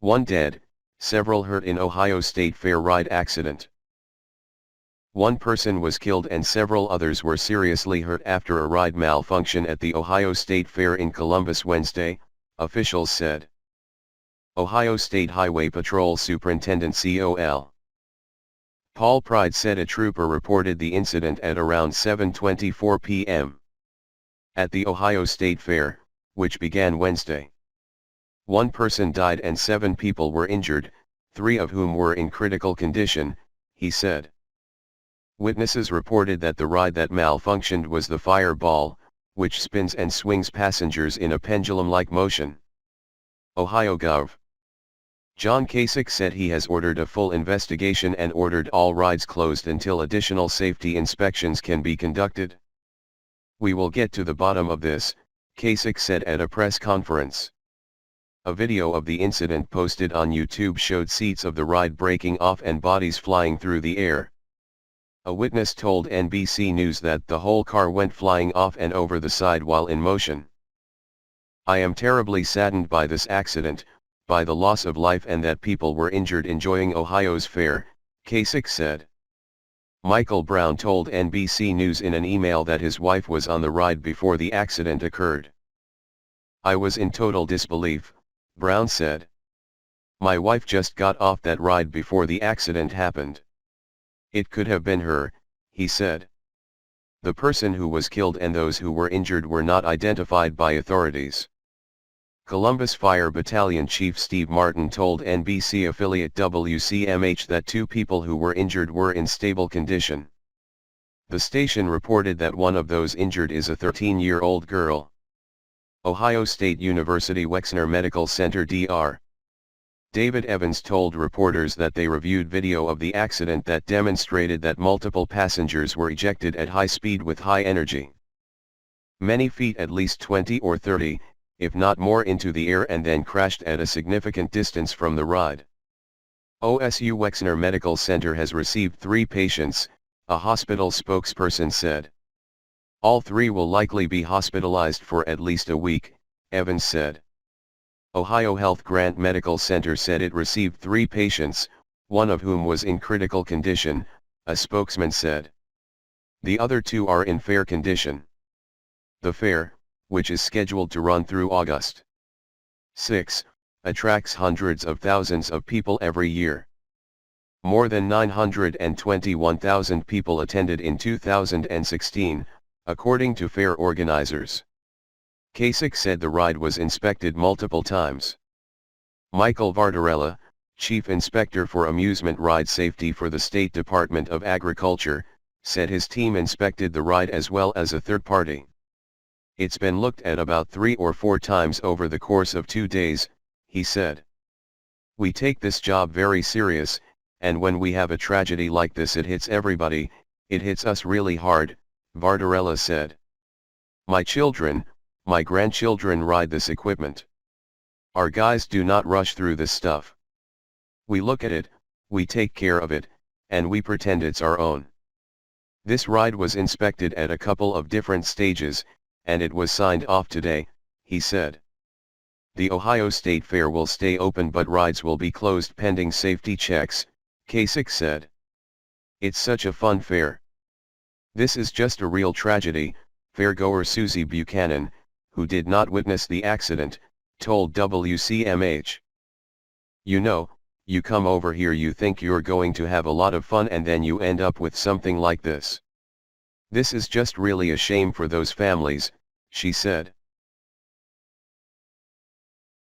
1 dead, several hurt in Ohio State Fair ride accident. 1 person was killed and several others were seriously hurt after a ride malfunction at the Ohio State Fair in Columbus Wednesday, officials said. Ohio State Highway Patrol Superintendent COL Paul Pride said a trooper reported the incident at around 7:24 p.m. at the Ohio State Fair, which began Wednesday. 1 person died and 7 people were injured, 3 of whom were in critical condition, he said. Witnesses reported that the ride that malfunctioned was the Fireball, which spins and swings passengers in a pendulum-like motion. Ohio Gov. John Kasich said he has ordered a full investigation and ordered all rides closed until additional safety inspections can be conducted. We will get to the bottom of this, Kasich said at a press conference. A video of the incident posted on YouTube showed seats of the ride breaking off and bodies flying through the air. A witness told NBC News that the whole car went flying off and over the side while in motion. I am terribly saddened by this accident, by the loss of life and that people were injured enjoying Ohio's fair, Kasich said. Michael Brown told NBC News in an email that his wife was on the ride before the accident occurred. I was in total disbelief, Brown said. My wife just got off that ride before the accident happened. It could have been her, he said. The person who was killed and those who were injured were not identified by authorities. Columbus Fire Battalion Chief Steve Martin told NBC affiliate WCMH that 2 people who were injured were in stable condition. The station reported that one of those injured is a 13-year-old girl. Ohio State University Wexner Medical Center Dr. David Evans told reporters that they reviewed video of the accident that demonstrated that multiple passengers were ejected at high speed with high energy. Many feet, at least 20 or 30, if not more, into the air and then crashed at a significant distance from the ride. OSU Wexner Medical Center has received 3 patients, a hospital spokesperson said. All 3 will likely be hospitalized for at least a week, Evans said. Ohio Health Grant Medical Center said it received 3 patients, one of whom was in critical condition, a spokesman said. The other 2 are in fair condition. The fair, which is scheduled to run through August 6, attracts hundreds of thousands of people every year. More than 921,000 people attended in 2016, according to fair organizers. Kasich said the ride was inspected multiple times. Michael Vardarella, Chief Inspector for Amusement Ride Safety for the State Department of Agriculture, said his team inspected the ride as well as a third party. It's been looked at about 3 or 4 times over the course of 2 days, he said. We take this job very serious, and when we have a tragedy like this it hits everybody, it hits us really hard, Vardarella said. My children, my grandchildren ride this equipment. Our guys do not rush through this stuff. We look at it, we take care of it, and we pretend it's our own. This ride was inspected at a couple of different stages, and it was signed off today, he said. The Ohio State Fair will stay open but rides will be closed pending safety checks, Kasich said. It's such a fun fair. This is just a real tragedy, fairgoer Susie Buchanan, who did not witness the accident, told WCMH. You know, you come over here, you think you're going to have a lot of fun, and then you end up with something like this. This is just really a shame for those families, she said.